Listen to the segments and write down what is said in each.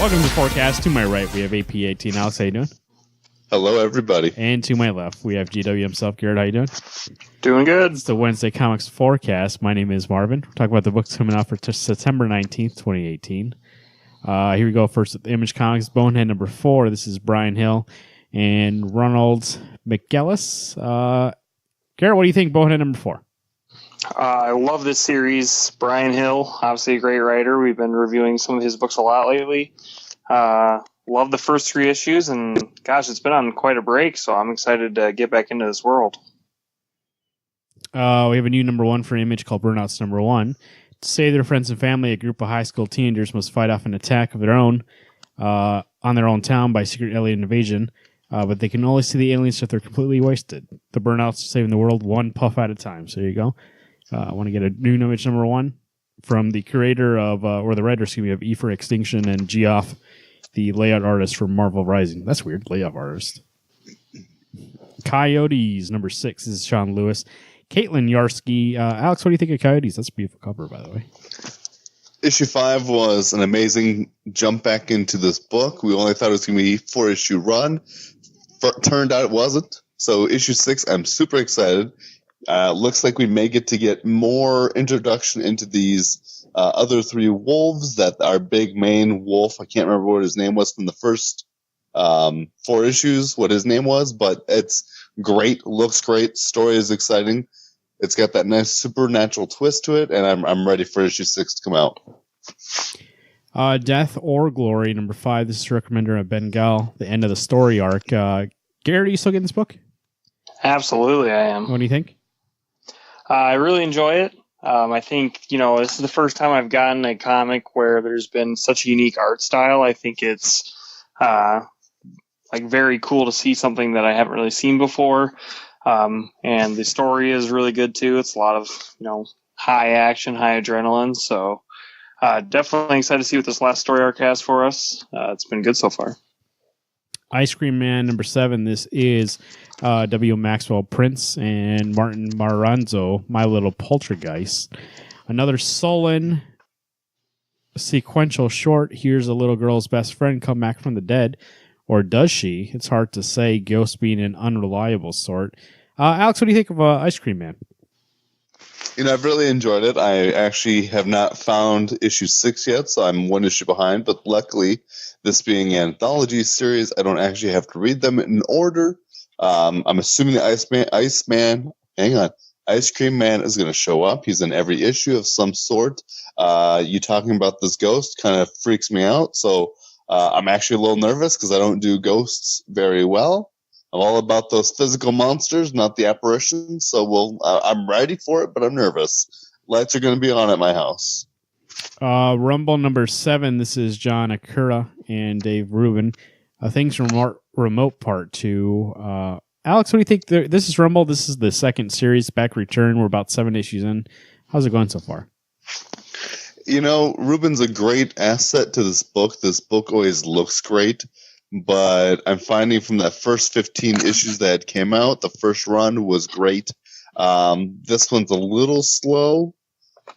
Welcome to the forecast. To my right, we have AP18. Alex, how you doing? Hello, everybody. And to my left, we have GW himself. Garrett, how you doing? Doing good. It's the Wednesday Comics forecast. My name is Marvin. We're talking about the books coming out for September 19th, 2018. Here we go. First, with Image Comics, Bonehead number 4. This is Brian Hill and Ronald McGillis. Garrett, what do you think, Bonehead number 4? I love this series. Brian Hill, obviously a great writer. We've been reviewing some of his books a lot lately. Love the first 3 issues, and gosh, it's been on quite a break, so I'm excited to get back into this world. We have a new number 1 for Image called Burnouts number 1. To save their friends and family, a group of high school teenagers must fight off an attack of their own on their own town by secret alien invasion, but they can only see the aliens if they're completely wasted. The Burnouts are saving the world one puff at a time. So there you go. I want to get a new Image number 1 from the creator of, or the writer, excuse me, of E for Extinction, and Geoff, the layout artist for Marvel Rising. That's weird, layout artist. Coyotes, number 6. This is Sean Lewis. Caitlin Yarsky. Alex, what do you think of Coyotes? That's a beautiful cover, by the way. Issue 5 was an amazing jump back into this book. We only thought it was going to be a 4-issue run. Turned out it wasn't. So issue 6, I'm super excited. Looks like we may get more introduction into these other 3 wolves. That our big main wolf, I can't remember what his name was from the first 4 issues, what his name was, but it's great, looks great, story is exciting. It's got that nice supernatural twist to it, and I'm ready for issue 6 to come out. Death or Glory, number 5. This is Recommender of Bengal, the end of the story arc. Garrett, are you still getting this book? Absolutely, I am. What do you think? I really enjoy it. I think, this is the first time I've gotten a comic where there's been such a unique art style. I think it's very cool to see something that I haven't really seen before. And the story is really good too. It's a lot of, high action, high adrenaline. So definitely excited to see what this last story arc has for us. It's been good so far. Ice Cream Man, number 7. This is W. Maxwell Prince and Martin Maranzo, My Little Poltergeist. Another sullen sequential short. Here's a little girl's best friend come back from the dead. Or does she? It's hard to say, Ghost being an unreliable sort. Alex, what do you think of Ice Cream Man? I've really enjoyed it. I actually have not found issue 6 yet, so I'm 1 issue behind. But luckily, this being an anthology series, I don't actually have to read them in order. I'm assuming the Ice Cream Man is going to show up. He's in every issue of some sort. You talking about this ghost kind of freaks me out, so I'm actually a little nervous because I don't do ghosts very well. I'm all about those physical monsters, not the apparitions. So I'm ready for it, but I'm nervous. Lights are going to be on at my house. Rumble number 7. This is John Akura and Dave Rubin. Things from Remote Part 2. Alex, what do you think? This is Rumble. This is the second series, back return. We're about 7 issues in. How's it going so far? Rubin's a great asset to this book. This book always looks great. But I'm finding from that first 15 issues that came out, the first run was great. This one's a little slow.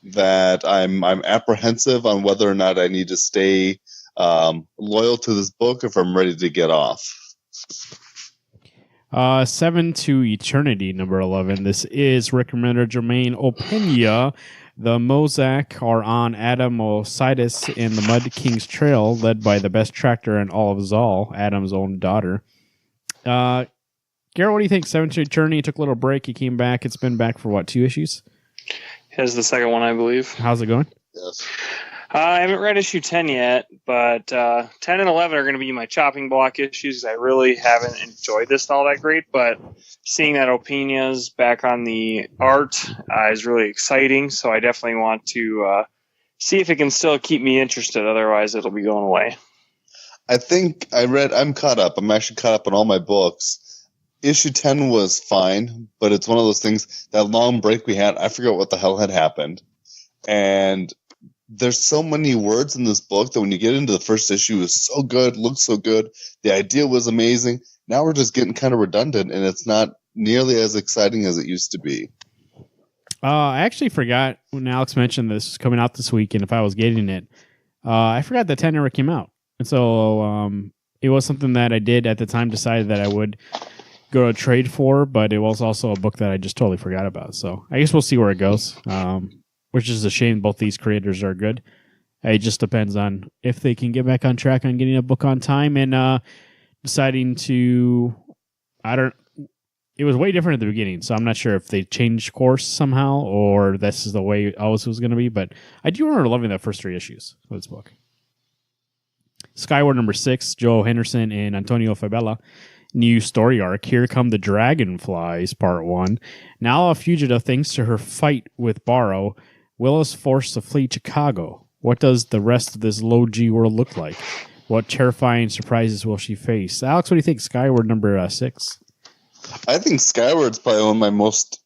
That I'm apprehensive on whether or not I need to stay loyal to this book if I'm ready to get off. 7 to Eternity, number 11. This is Recommender Jermaine Opena. The Mozak are on Adam Ositis in the Mud King's Trail, led by the best tractor in all of Zal, Adam's own daughter. Garrett, what do you think? 7 to Eternity, he took a little break, he came back. It's been back for, 2 issues? Here's the second one, I believe. How's it going? Yes. I haven't read issue 10 yet, but 10 and 11 are going to be my chopping block issues. I really haven't enjoyed this all that great, but seeing that Opena's back on the art is really exciting, so I definitely want to see if it can still keep me interested. Otherwise, it'll be going away. I think I'm caught up. I'm actually caught up on all my books. Issue 10 was fine, but it's one of those things, that long break we had, I forgot what the hell had happened. And there's so many words in this book that when you get into the first issue, it's so good, looks so good. The idea was amazing. Now we're just getting kind of redundant, and it's not nearly as exciting as it used to be. I actually forgot when Alex mentioned this was coming out this week, and if I was getting it, I forgot that 10 never came out. And so it was something that I did at the time, decided that I would go to trade for, but it was also a book that I just totally forgot about. So I guess we'll see where it goes, which is a shame. Both these creators are good. It just depends on if they can get back on track on getting a book on time and deciding to, it was way different at the beginning, so I'm not sure if they changed course somehow or this is the way it always was going to be, but I do remember loving the first 3 issues of this book. Skyward number 6, Joe Henderson and Antonio Fabella. New story arc, Here Come the Dragonflies, Part 1. Now a fugitive thanks to her fight with Barrow, Will is forced to flee Chicago. What does the rest of this low-G world look like? What terrifying surprises will she face? Alex, what do you think? Skyward number 6. I think Skyward's probably one of my most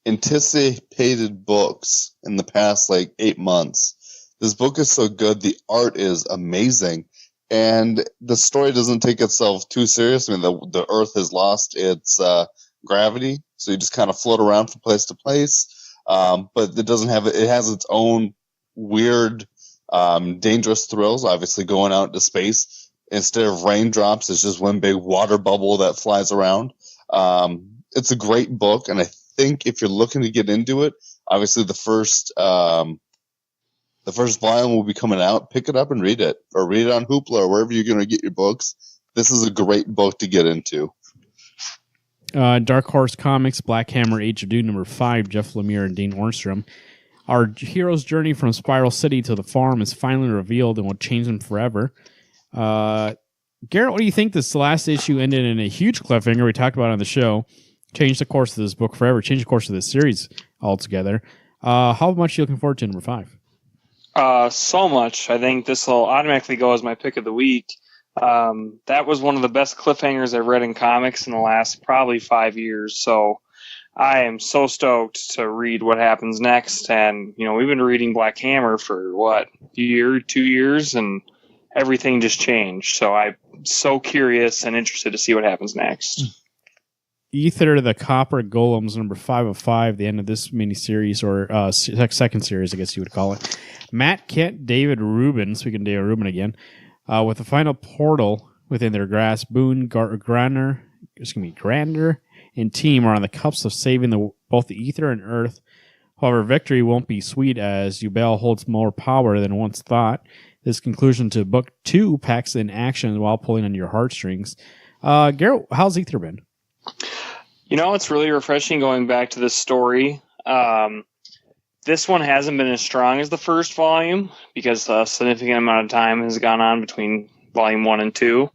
anticipated books in the past 8 months. This book is so good. The art is amazing. And the story doesn't take itself too serious. I mean, the Earth has lost its gravity, so you just kind of float around from place to place. But it doesn't have it has its own weird, dangerous thrills. Obviously, going out into space instead of raindrops, it's just one big water bubble that flies around. It's a great book, and I think if you're looking to get into it, obviously the first volume will be coming out. Pick it up and read it, or read it on Hoopla or wherever you're going to get your books. This is a great book to get into. Dark Horse Comics, Black Hammer, Age of Doom, number 5, Jeff Lemire and Dean Ornstrom. Our hero's journey from Spiral City to the farm is finally revealed and will change them forever. Garrett, what do you think? This last issue ended in a huge cliffhanger we talked about on the show. Changed the course of this book forever. Changed the course of this series altogether. How much are you looking forward to number 5? So much. I think this will automatically go as my pick of the week. That was one of the best cliffhangers I've read in comics in the last probably 5 years. So I am so stoked to read what happens next. And, we've been reading Black Hammer for a year, 2 years, and everything just changed. So I'm so curious and interested to see what happens next. Ether the Copper Golems, number 5 of 5, the end of this miniseries, or second series, I guess you would call it. Matt Kent, David Rubin, speaking of David Rubin again, with the final portal within their grasp, Boone, Grander, and team are on the cusp of saving both the Ether and Earth. However, victory won't be sweet as Ubel holds more power than once thought. This conclusion to Book 2 packs in action while pulling on your heartstrings. Garrett, how's Ether been? It's really refreshing going back to this story. This one hasn't been as strong as the first volume because a significant amount of time has gone on between volume 1 and 2.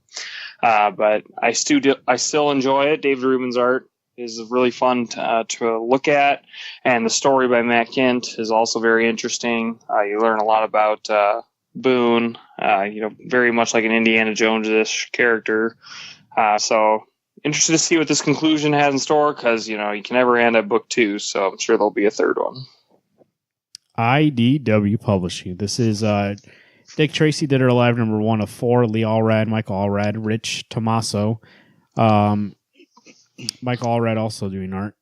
But I still enjoy it. David Rubin's art is really fun to look at, and the story by Matt Kent is also very interesting. You learn a lot about Boone, very much like an Indiana Jones-ish character. So interested to see what this conclusion has in store because, you can never end at book 2, so I'm sure there'll be a third one. IDW Publishing. This is Dick Tracy, Dead or Alive, number 1 of 4. Lee Allred, Michael Allred, Rich Tommaso. Michael Allred also doing art.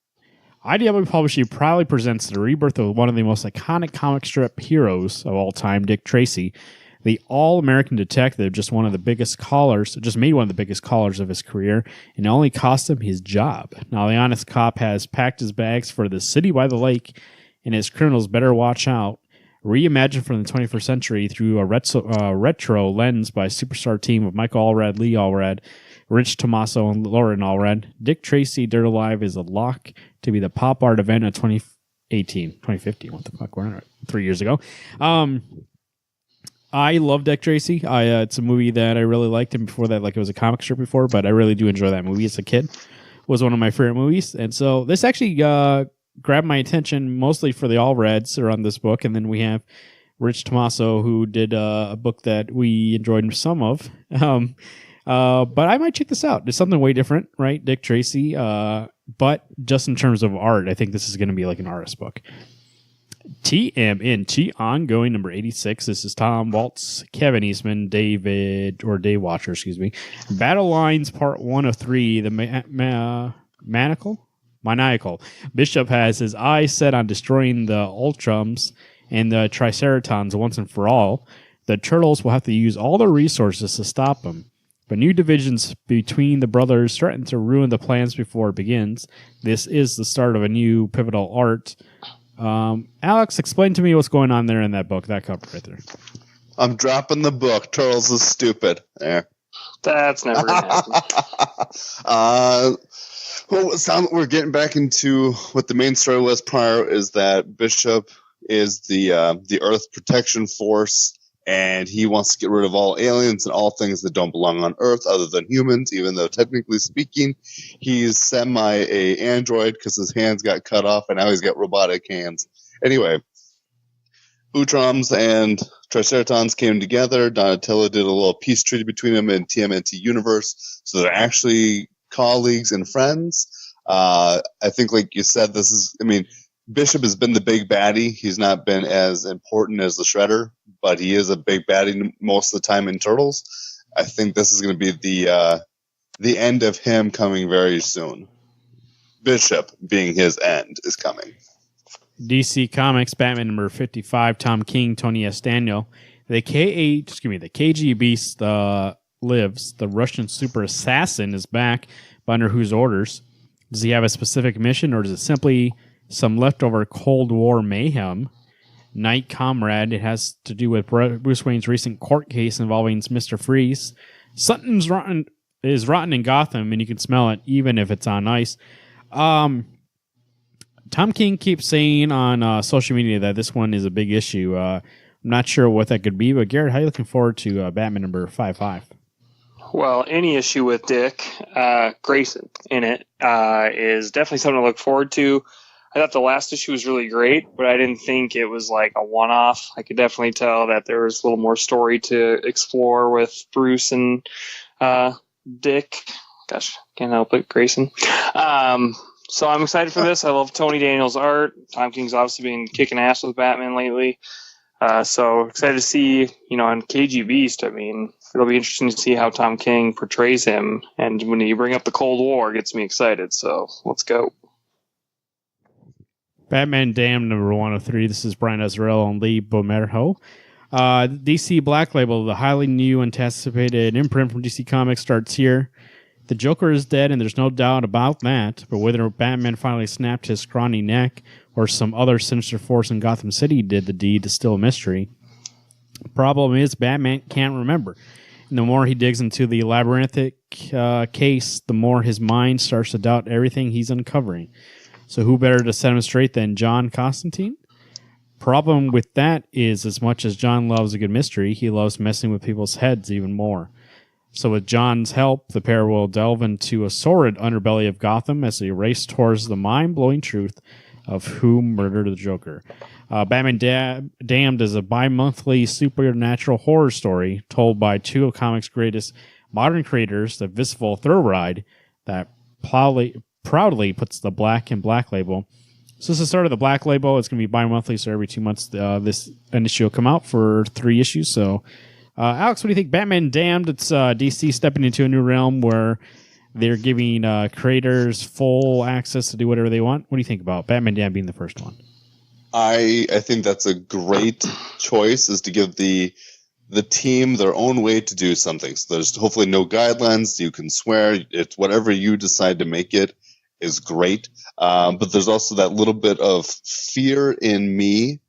IDW Publishing proudly presents the rebirth of one of the most iconic comic strip heroes of all time, Dick Tracy. The all-American detective just made one of the biggest callers of his career, and it only cost him his job. Now, the honest cop has packed his bags for the city by the lake, and his criminals better watch out. Reimagined from the 21st century through a retro lens by a superstar team of Michael Allred, Lee Allred, Rich Tommaso, and Lauren Allred, Dick Tracy Dead or Alive is a lock to be the pop art event of 2015. What the fuck? We're not 3 years ago. I love Dick Tracy. It's a movie that I really liked, and before that, it was a comic strip before, but I really do enjoy that movie as a kid. It was one of my favorite movies, and so this actually grabbed my attention mostly for the Allreds around this book, and then we have Rich Tommaso, who did a book that we enjoyed some of. But I might check this out. It's something way different, right? Dick Tracy, but just in terms of art, I think this is going to be like an artist book. TMNT Ongoing, number 86. This is Tom Waltz, Kevin Eastman, Dave Watcher, Battle Lines, part 1 of 3. The Maniacal Bishop has his eyes set on destroying the Ultrums and the Triceratons once and for all. The Turtles will have to use all their resources to stop him. But new divisions between the brothers threaten to ruin the plans before it begins. This is the start of a new pivotal arc. Alex, explain to me what's going on there in that book, that cover right there. I'm dropping the book. Turtles is stupid. There. That's never going to happen. We're getting back into what the main story was prior, is that Bishop is the Earth Protection Force, and he wants to get rid of all aliens and all things that don't belong on Earth other than humans, even though technically speaking, he's a android because his hands got cut off and now he's got robotic hands. Anyway, Utroms and Triceratons came together. Donatello did a little peace treaty between them in TMNT universe, so they're actually colleagues and friends. I think, like you said, Bishop has been the big baddie. He's not been as important as the Shredder, but he is a big baddie most of the time in Turtles. I think this is going to be the end of him coming very soon. Bishop being his end is coming. DC Comics, Batman number 55, Tom King, Tony S. Daniel. The KGB lives. The Russian super assassin is back, but under whose orders? Does he have a specific mission, or is it simply some leftover Cold War mayhem? Night Comrade, it has to do with Bruce Wayne's recent court case involving Mr. Freeze. Something's rotten in Gotham, and you can smell it, even if it's on ice. Tom King keeps saying on social media that this one is a big issue. I'm not sure what that could be, but Garrett, how are you looking forward to Batman number 55? Well, any issue with Dick Grayson in it is definitely something to look forward to. I thought the last issue was really great, but I didn't think it was like a one-off. I could definitely tell that there was a little more story to explore with Bruce and Dick. Gosh, can't help it, Grayson. So I'm excited for this. I love Tony Daniel's art. Tom King's obviously been kicking ass with Batman lately. So excited to see, on KG Beast. I mean, it'll be interesting to see how Tom King portrays him. And when you bring up the Cold War, it gets me excited. So let's go. Batman Damned number 103. This is Brian Azzarello and Lee Bomerho. DC Black Label, the highly new anticipated imprint from DC Comics, starts here. The Joker is dead, and there's no doubt about that, but whether Batman finally snapped his scrawny neck or some other sinister force in Gotham City did the deed is still a mystery. The problem is Batman can't remember. And the more he digs into the labyrinthic case, the more his mind starts to doubt everything he's uncovering. So who better to set him straight than John Constantine? Problem with that is, as much as John loves a good mystery, he loves messing with people's heads even more. So with John's help, the pair will delve into a sordid underbelly of Gotham as they race towards the mind-blowing truth of who murdered the Joker. Batman Damned is a bi-monthly supernatural horror story told by two of comics' greatest modern creators, the Visceral Thoroughbride, that proudly puts the Black in Black Label. So this is the start of the Black Label. It's going to be bi-monthly, so every 2 months this issue will come out for 3 issues. So, Alex, what do you think? Batman Damned, it's DC stepping into a new realm where they're giving creators full access to do whatever they want. What do you think about Batman Damned being the first one? I think that's a great choice, is to give the team their own way to do something. So there's hopefully no guidelines. You can swear. It's whatever you decide to make it is great. But there's also that little bit of fear in me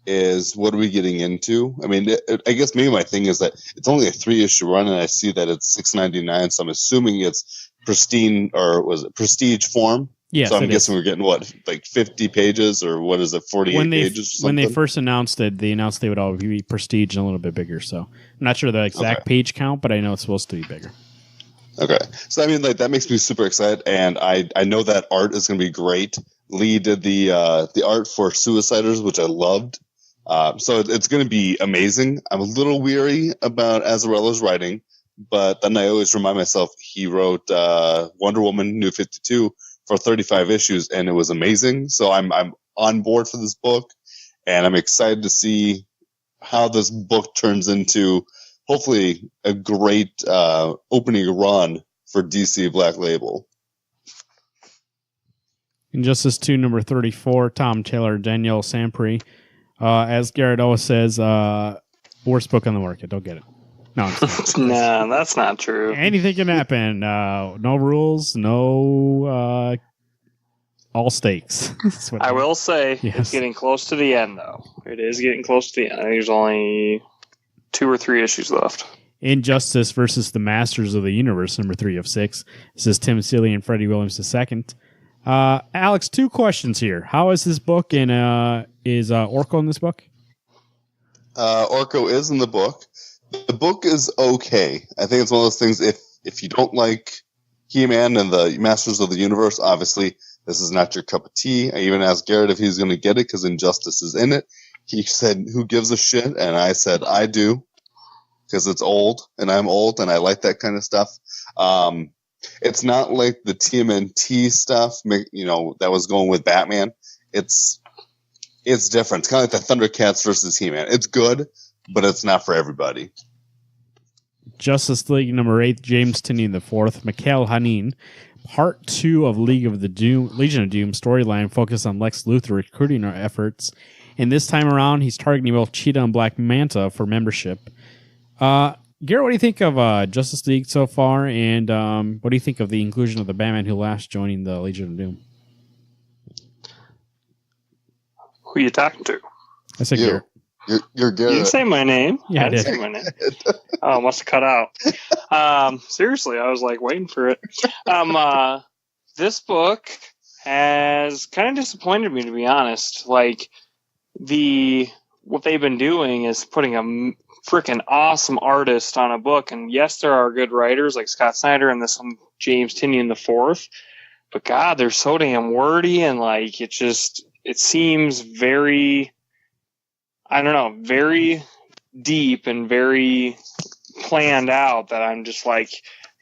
is, what are we getting into? I mean, I guess maybe my thing is that it's only a 3-issue run, and I see that it's $6.99, so I'm assuming it's prestige form. Yes, so I'm guessing we're getting, what, like 50 pages, or what is it, 48 pages or something? When they first announced it, they announced they would all be prestige and a little bit bigger, so I'm not sure the exact page count, but I know it's supposed to be bigger. Okay. So, I mean, like, that makes me super excited, and I know that art is going to be great. Lee did the art for Suiciders, which I loved. So it's going to be amazing. I'm a little weary about Azzarello's writing, but then I always remind myself he wrote Wonder Woman New 52 for 35 issues, and it was amazing. So I'm on board for this book, and I'm excited to see how this book turns into, hopefully, a great opening run for DC Black Label. Injustice 2, number 34, Tom Taylor, Danielle Sampry. As Garrett always says, Worst book on the market. Don't get it. No, it's not. Nah, that's not true. Anything can happen. No rules. No all stakes. That's what I will say Yes. it's getting close to the end, though. It is getting close to the end. I think there's only 2 or 3 issues left. Injustice versus the Masters of the Universe, number 3 of 6. This is Tim Seeley and Freddie Williams II. Alex, 2 questions here. How is this book, and is Orko in this book? Orko is in the book. The book is okay. I think it's one of those things, if you don't like He-Man and the Masters of the Universe, obviously this is not your cup of tea. I even asked Garrett if he's going to get it because Injustice is in it. He said, who gives a shit? And I said, I do, because it's old, and I'm old, and I like that kind of stuff. It's not like the TMNT stuff, that was going with Batman. It's different. It's kind of like the Thundercats versus He-Man. It's good, but it's not for everybody. Justice League number 8, James Tynion IV, Mikhail Hanin. Part 2 of Legion of Doom storyline focused on Lex Luthor recruiting our efforts. And this time around, he's targeting both Cheetah and Black Manta for membership. Garrett, what do you think of Justice League so far? And what do you think of the inclusion of the Batman Who Laughs joining the Legion of Doom? Who are you talking to? I said Garrett. You're Garrett. You didn't say my name. Yeah, I didn't say my name. Oh, must have cut out. Seriously, I was like waiting for it. This book has kind of disappointed me, to be honest. Like what they've been doing is putting a freaking awesome artist on a book, and yes, there are good writers like Scott Snyder and this one James Tynion IV. But God, they're so damn wordy, and like it seems very, I don't know, very deep and very planned out that I'm just like,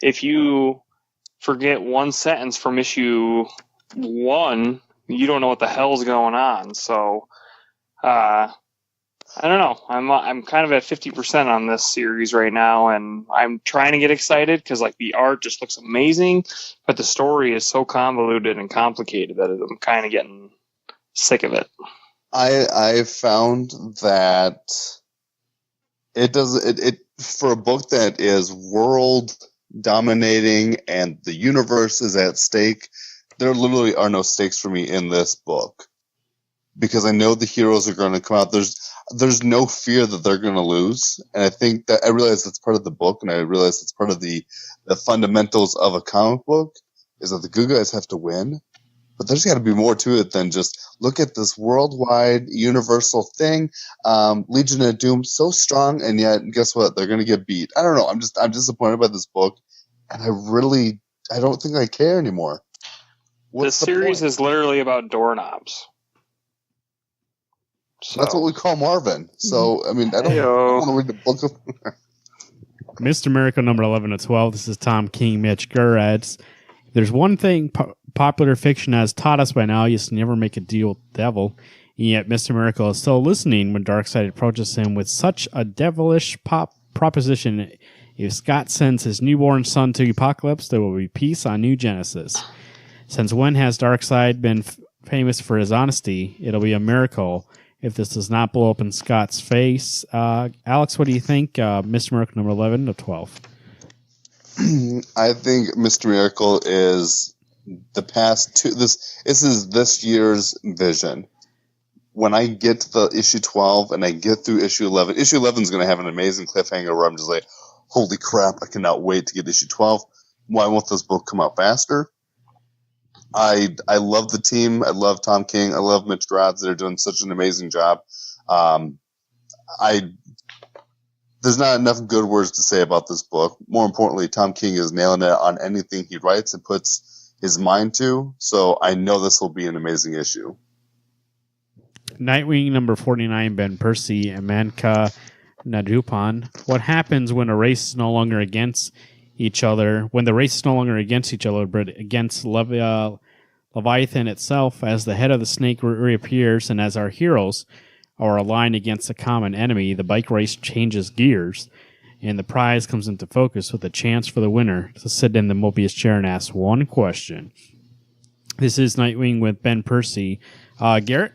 if you forget one sentence from issue 1, you don't know what the hell's going on. So, I don't know. I'm kind of at 50% on this series right now, and I'm trying to get excited because like the art just looks amazing, but the story is so convoluted and complicated that I'm kind of getting sick of it. I found that it for a book that is world dominating and the universe is at stake, there literally are no stakes for me in this book because I know the heroes are going to come out. There's no fear that they're going to lose, and I think that I realize that's part of the book, and I realize it's part of the fundamentals of a comic book is that the good guys have to win. But there's got to be more to it than just look at this worldwide universal thing. Legion of Doom so strong, and yet guess what? They're going to get beat. I don't know. I'm disappointed by this book, and I don't think I care anymore. This series is literally about doorknobs. So. That's what we call Marvin. So I mean, I don't want to read the book. Mr. Miracle number 11 of 12. This is Tom King, Mitch Gerads. There's one thing popular fiction has taught us by now: you should never make a deal with the devil. And yet, Mr. Miracle is still listening when Darkseid approaches him with such a devilish proposition. If Scott sends his newborn son to Apocalypse, there will be peace on New Genesis. Since when has Darkseid been famous for his honesty? It'll be a miracle if this does not blow up in Scott's face. Alex, what do you think? Mr. Miracle number 11 of 12. I think Mr. Miracle is the past two. This is this year's vision. When I get to the issue 12 and I get through issue 11, issue 11 is going to have an amazing cliffhanger where I'm just like, holy crap, I cannot wait to get issue 12. Why won't this book come out faster? I love the team. I love Tom King. I love Mitch Gerads. They're doing such an amazing job. There's not enough good words to say about this book. More importantly, Tom King is nailing it on anything he writes and puts his mind to. So I know this will be an amazing issue. Nightwing number 49, Ben Percy, Amanka Nadupan. What happens when a race is no longer against each other? When the race is no longer against each other, but against Leviathan itself, as the head of the snake reappears, and as our heroes are aligned against a common enemy, the bike race changes gears, and the prize comes into focus with a chance for the winner to sit in the Mobius chair and ask one question. This is Nightwing with Ben Percy. Garrett?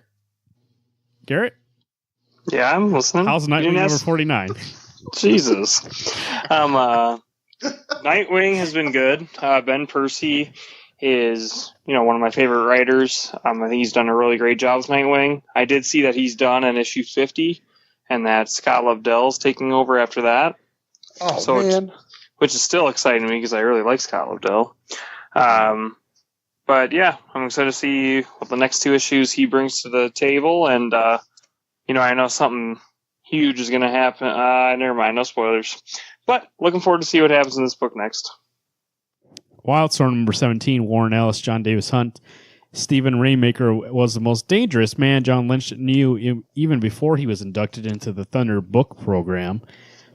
Yeah, I'm listening. How's Nightwing number 49? Jesus. Nightwing has been good. Ben Percy is, one of my favorite writers. I think he's done a really great job with Nightwing. I did see that he's done an issue 50, and that Scott Lobdell's taking over after that. Oh, man. Which is still exciting to me because I really like Scott Lobdell. But yeah, I'm excited to see what the next 2 issues he brings to the table. And, I know something huge is going to happen. Never mind, no spoilers. But looking forward to see what happens in this book next. Wildstorm number 17, Warren Ellis, John Davis Hunt. Stephen Rainmaker was the most dangerous man John Lynch knew even before he was inducted into the Thunder Book program.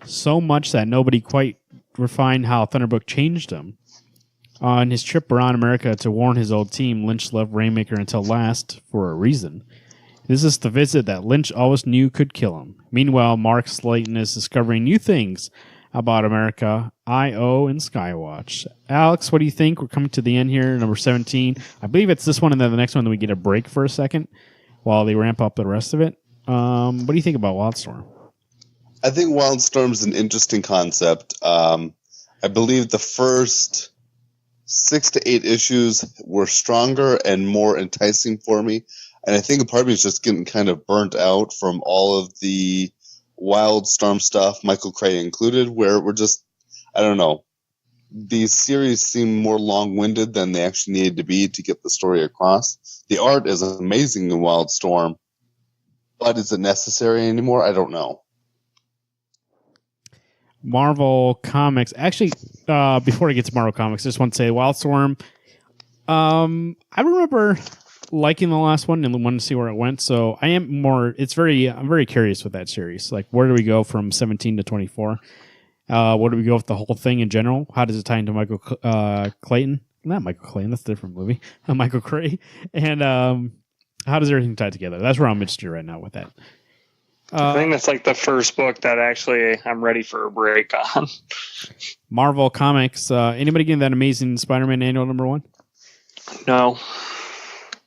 So much that nobody quite refined how Thunderbook changed him. On his trip around America to warn his old team, Lynch left Rainmaker until last for a reason. This is the visit that Lynch always knew could kill him. Meanwhile, Mark Slayton is discovering new things about America, I.O., and Skywatch. Alex, what do you think? We're coming to the end here, number 17. I believe it's this one and then the next one that we get a break for a second while they ramp up the rest of it. What do you think about Wildstorm? I think Wildstorm is an interesting concept. I believe the first 6 to 8 issues were stronger and more enticing for me. And I think a part of me is just getting kind of burnt out from all of the Wildstorm stuff, Michael Cray included, where we're just, I don't know. These series seem more long-winded than they actually needed to be to get the story across. The art is amazing in Wildstorm, but is it necessary anymore? I don't know. Marvel Comics. Actually, before I get to Marvel Comics, I just want to say Wildstorm. I remember liking the last one and wanted to see where it went. So I'm very curious with that series. Like, where do we go from 17 to 24? Where do we go with the whole thing in general? How does it tie into Michael Clayton? Not Michael Clayton. That's a different movie. Michael Cray. And how does everything tie together? That's where I'm interested right now with that. I think that's like the first book that actually I'm ready for a break on. Marvel Comics. Anybody getting that Amazing Spider-Man annual number 1? No.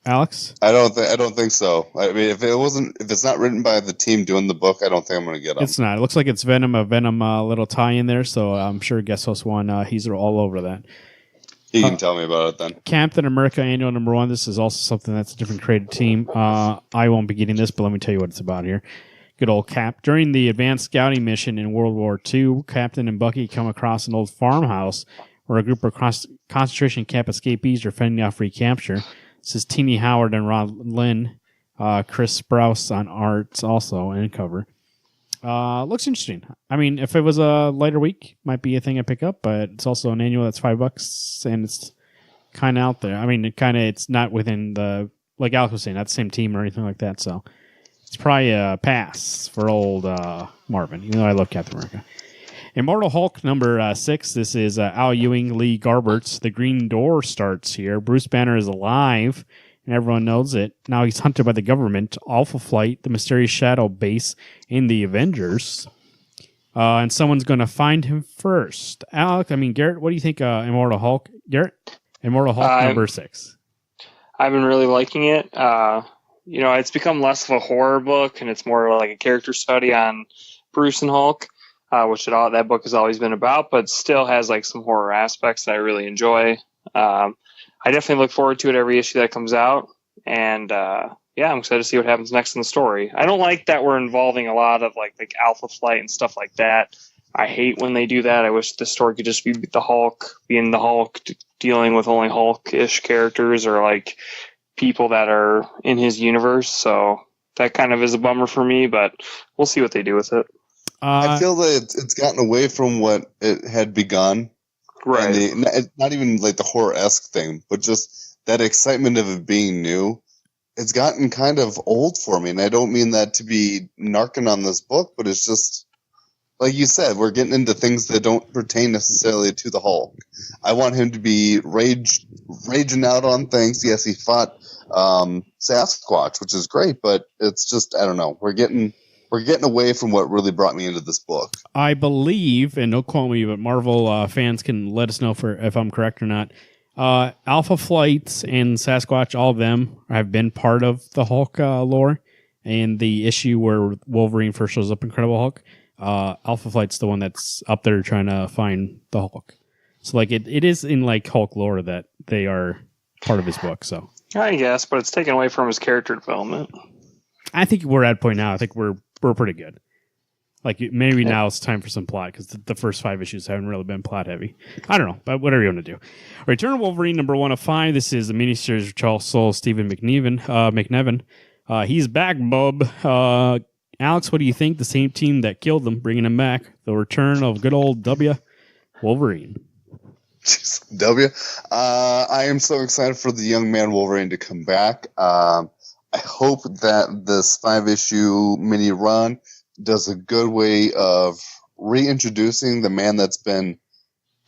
Alex? I don't think so. I mean, if it's not written by the team doing the book, I don't think I'm going to get them. It's not. It looks like it's Venom, a Venom little tie in there. So I'm sure Guest Host 1, he's all over that. He can tell me about it then. Captain America annual number 1. This is also something that's a different creative team. I won't be getting this, but let me tell you what it's about here. Good old Cap. During the advanced scouting mission in World War II, Captain and Bucky come across an old farmhouse where a group of concentration camp escapees are fending off recapture. This is Teeny Howard and Rod Lynn. Chris Sprouse on arts also and cover. Looks interesting. I mean, if it was a lighter week, might be a thing I pick up, but it's also an annual that's $5 and it's kind of out there. I mean, it's not within the, like Alex was saying, not the same team or anything like that, so it's probably a pass for old Marvin, even though I love Captain America. Immortal Hulk number 6. This is Al Ewing, Lee Garberts. The Green Door starts here. Bruce Banner is alive, and everyone knows it. Now he's hunted by the government, Alpha Flight, the mysterious shadow base, and the Avengers. And someone's going to find him first. Garrett, what do you think Immortal Hulk? Garrett? Immortal Hulk number 6. I've been really liking it. It's become less of a horror book, and it's more like a character study on Bruce and Hulk. Which that book has always been about, but still has like some horror aspects that I really enjoy. I definitely look forward to it every issue that comes out, and I'm excited to see what happens next in the story. I don't like that we're involving a lot of like Alpha Flight and stuff like that. I hate when they do that. I wish the story could just be the Hulk, being the Hulk, dealing with only Hulk-ish characters or like people that are in his universe. So that kind of is a bummer for me, but we'll see what they do with it. I feel that it's gotten away from what it had begun. Right. And not even like the horror-esque thing, but just that excitement of it being new. It's gotten kind of old for me, and I don't mean that to be narking on this book, but it's just, like you said, we're getting into things that don't pertain necessarily to the Hulk. I want him to be raging out on things. Yes, he fought Sasquatch, which is great, but it's just, I don't know. We're getting away from what really brought me into this book. I believe, and don't quote me, but Marvel fans can let us know if I'm correct or not. Alpha Flight and Sasquatch, all of them have been part of the Hulk lore, and the issue where Wolverine first shows up Incredible Hulk, Alpha Flight's the one that's up there trying to find the Hulk. So like it is in like Hulk lore that they are part of his book. So I guess, but it's taken away from his character development. I think we're at a point now. I think we're pretty good. Like maybe now it's time for some plot because the first 5 issues haven't really been plot heavy. I don't know, but whatever you want to do. Return of Wolverine #1 of 5. This is the miniseries of Charles Soule, Stephen McNevin. He's back, bub. Alex, what do you think? The same team that killed him, bringing him back. The return of good old W. Wolverine. W. I am so excited for the young man Wolverine to come back. I hope that this 5-issue mini run does a good way of reintroducing the man that's been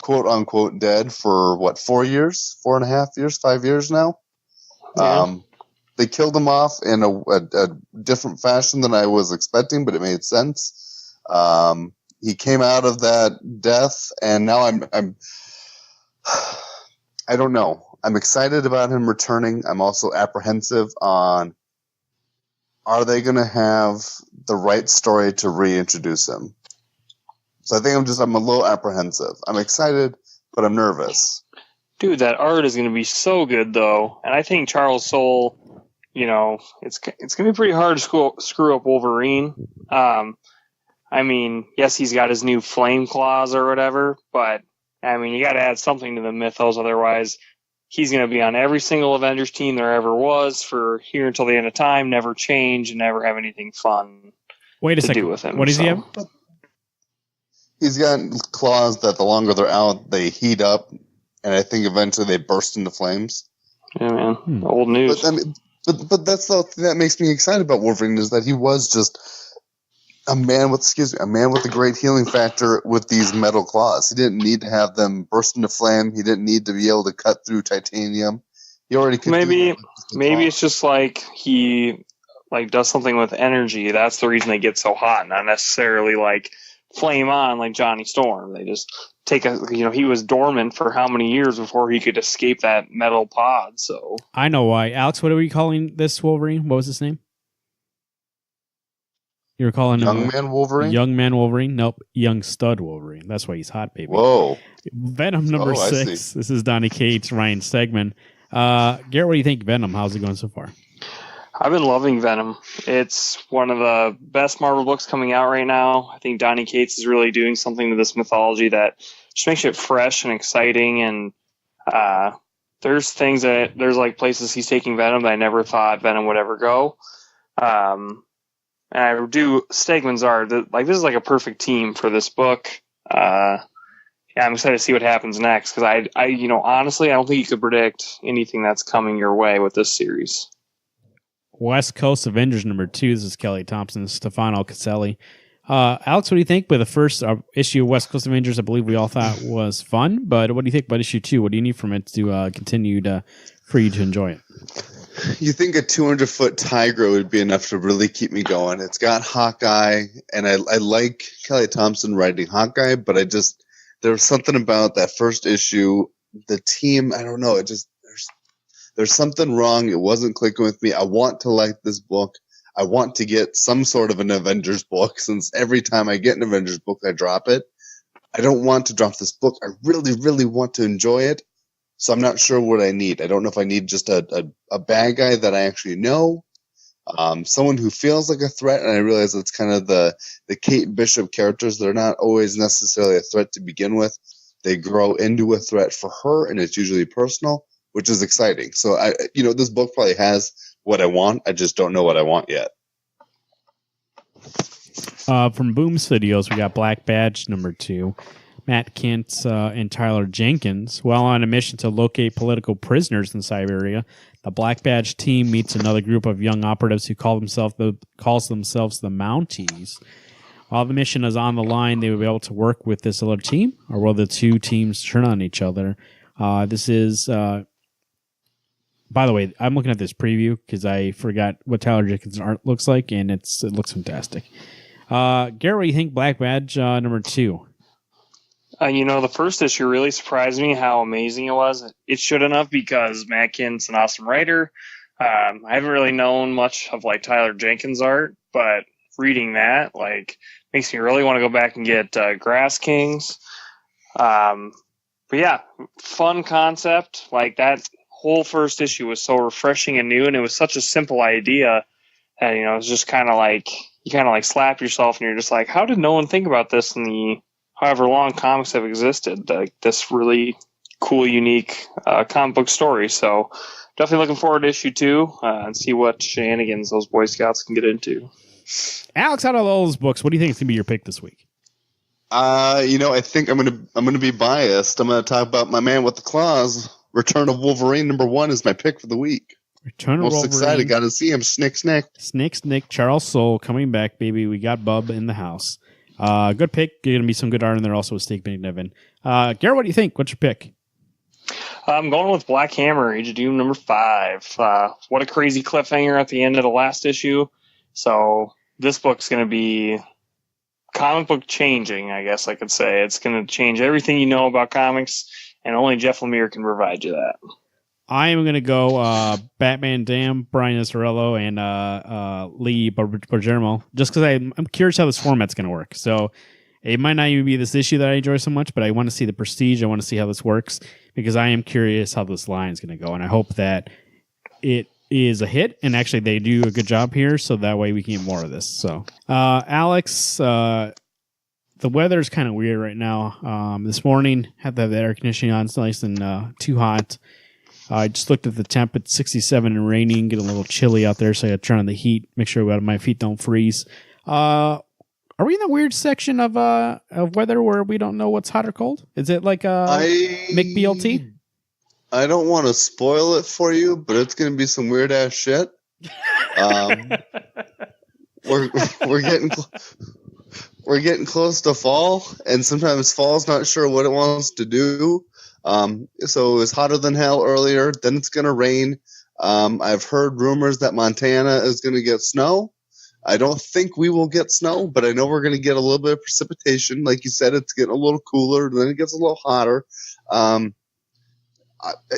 quote unquote dead for 4 years, 4.5 years, 5 years now. Yeah. They killed him off in a different fashion than I was expecting, but it made sense. He came out of that death, and now I don't know. I'm excited about him returning. I'm also apprehensive on, are they going to have the right story to reintroduce him? So I think I'm a little apprehensive. I'm excited, but I'm nervous. Dude, that art is going to be so good, though. And I think Charles Soule, it's going to be pretty hard to screw up Wolverine. I mean, yes, he's got his new flame claws or whatever, but, I mean, you got to add something to the mythos. Otherwise, he's going to be on every single Avengers team there ever was for here until the end of time, never change, and never have anything fun to do with him. What does he have? He's got claws that the longer they're out, they heat up, and I think eventually they burst into flames. Yeah, man. Old news. But that's the thing that makes me excited about Wolverine is that he was just a man with a great healing factor with these metal claws. He didn't need to have them burst into flame. He didn't need to be able to cut through titanium. He already could. Maybe it's just like he does something with energy. That's the reason they get so hot, not necessarily like flame on like Johnny Storm. They just take he was dormant for how many years before he could escape that metal pod. So I know why. Alex, what are we calling this Wolverine? What was his name? You were calling Young him Man Wolverine? Young Man Wolverine? Nope. Young Stud Wolverine. That's why he's hot, baby. Whoa. Venom number 6. This is Donny Cates, Ryan Stegman. Garrett, what do you think, Venom? How's it going so far? I've been loving Venom. It's one of the best Marvel books coming out right now. I think Donny Cates is really doing something to this mythology that just makes it fresh and exciting. And there's places he's taking Venom that I never thought Venom would ever go. And I do Stegman's art. This is like a perfect team for this book. I'm excited to see what happens next because I honestly, I don't think you could predict anything that's coming your way with this series. West Coast Avengers number 2. This is Kelly Thompson, Stefano Caselli. Alex, what do you think? With the first issue of West Coast Avengers, I believe we all thought was fun. But what do you think about issue 2? What do you need from it to continue for you to enjoy it? You think a 200-foot tiger would be enough to really keep me going. It's got Hawkeye, and I like Kelly Thompson writing Hawkeye, but there's something about that first issue. The team, I don't know, there's something wrong. It wasn't clicking with me. I want to like this book. I want to get some sort of an Avengers book, since every time I get an Avengers book, I drop it. I don't want to drop this book. I really, really want to enjoy it. So I'm not sure what I need. I don't know if I need just a bad guy that I actually know, someone who feels like a threat, and I realize it's kind of the Kate Bishop characters. They're not always necessarily a threat to begin with. They grow into a threat for her, and it's usually personal, which is exciting. So this book probably has what I want. I just don't know what I want yet. From Boom Studios, we got Black Badge number 2. Matt Kent and Tyler Jenkins. While on a mission to locate political prisoners in Siberia, the Black Badge team meets another group of young operatives who calls themselves the Mounties. While the mission is on the line, they will be able to work with this other team, or will the two teams turn on each other? This is, by the way, I'm looking at this preview because I forgot what Tyler Jenkins' art looks like, and it looks fantastic. Garrett, what do you think? Black Badge number 2. The first issue really surprised me how amazing it was. It should enough because Matt Kent's an awesome writer. I haven't really known much of like Tyler Jenkins' art, but reading that like makes me really want to go back and get Grass Kings. But yeah, fun concept. Like that whole first issue was so refreshing and new, and it was such a simple idea that it was just kind of like you kind of like slap yourself, and you're just like, how did no one think about this in the however long comics have existed? Like this really cool, unique comic book story. So definitely looking forward to issue 2 and see what shenanigans those Boy Scouts can get into. Alex, out of all those books, what do you think is gonna be your pick this week? I think I'm gonna be biased. I'm gonna talk about my man with the claws. Return of Wolverine #1 is my pick for the week. Return of Most Wolverine. excited, got to see him. Snick. Snick, Charles Soule coming back, baby. We got Bub in the house. Good pick. Going to be some good art in there also with Steve McNiven. Garrett, what do you think? What's your pick? I'm going with Black Hammer, Age of Doom #5. What a crazy cliffhanger at the end of the last issue. So this book's going to be comic book changing, I guess I could say. It's going to change everything you know about comics, and only Jeff Lemire can provide you that. I am going to go Batman Dam, Brian Azzarello, and Lee Bergermo, just because I'm curious how this format's going to work. So it might not even be this issue that I enjoy so much, but I want to see the prestige. I want to see how this works because I am curious how this line is going to go, and I hope that it is a hit, and actually they do a good job here, so that way we can get more of this. So, Alex, the weather's kind of weird right now. This morning, had to have the air conditioning on. It's nice and too hot. I just looked at the temp at 67 and raining, getting a little chilly out there, so I got to turn on the heat, make sure my feet don't freeze. Are we in the weird section of weather where we don't know what's hot or cold? Is it like McBLT? I don't want to spoil it for you, but it's going to be some weird ass shit. We're getting close to fall, and sometimes fall's not sure what it wants to do. So it was hotter than hell earlier. Then it's going to rain. I've heard rumors that Montana is going to get snow. I don't think we will get snow, but I know we're going to get a little bit of precipitation. Like you said, it's getting a little cooler, then it gets a little hotter.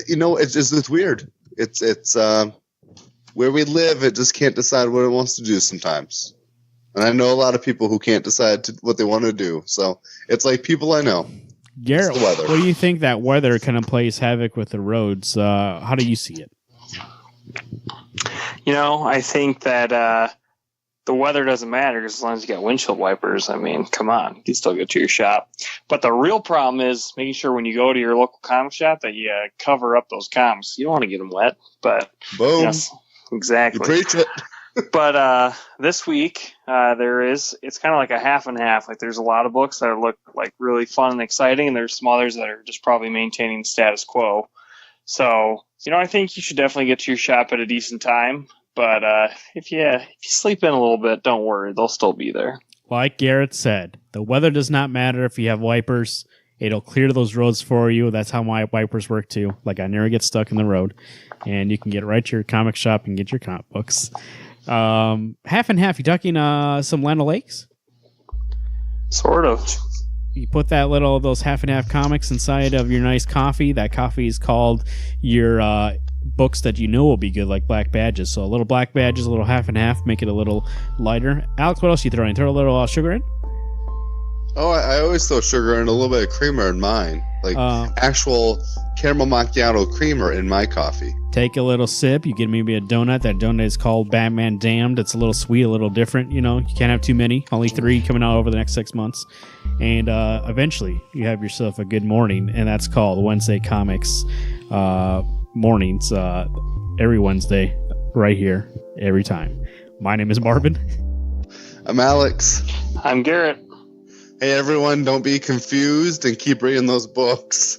It's weird. It's where we live. It just can't decide what it wants to do sometimes. And I know a lot of people who can't decide what they want to do. So it's like people I know. Garrett, what do you think that weather kind of plays havoc with the roads? How do you see it? I think that the weather doesn't matter as long as you got windshield wipers. I mean, come on, you can still go to your shop. But the real problem is making sure when you go to your local comic shop that you cover up those comics. You don't want to get them wet, but boom, yes, exactly. You preach it. But this week it's kind of like a half and half. Like there's a lot of books that look like really fun and exciting, and there's some others that are just probably maintaining the status quo. So I think you should definitely get to your shop at a decent time. But if you sleep in a little bit, don't worry, they'll still be there. Like Garrett said, the weather does not matter if you have wipers. It'll clear those roads for you. That's how my wipers work too. Like I never get stuck in the road, and you can get right to your comic shop and get your comic books. Half and half. You talking some Land O'Lakes? Sort of. You put those half and half comics inside of your nice coffee. That coffee is called your books that you know will be good, like Black Badges. So a little Black Badges, a little half and half, make it a little lighter. Alex, what else you throw in? Throw a little sugar in? Oh, I always throw sugar and a little bit of creamer in mine. Like actual caramel macchiato creamer in my coffee. Take a little sip. You get maybe a donut. That donut is called Batman Damned. It's a little sweet, a little different. You can't have too many. Only 3 coming out over the next 6 months. And eventually you have yourself a good morning, and that's called Wednesday Comics mornings. Every Wednesday, right here, every time. My name is Marvin. I'm Alex. I'm Garrett. Hey everyone, don't be confused and keep reading those books.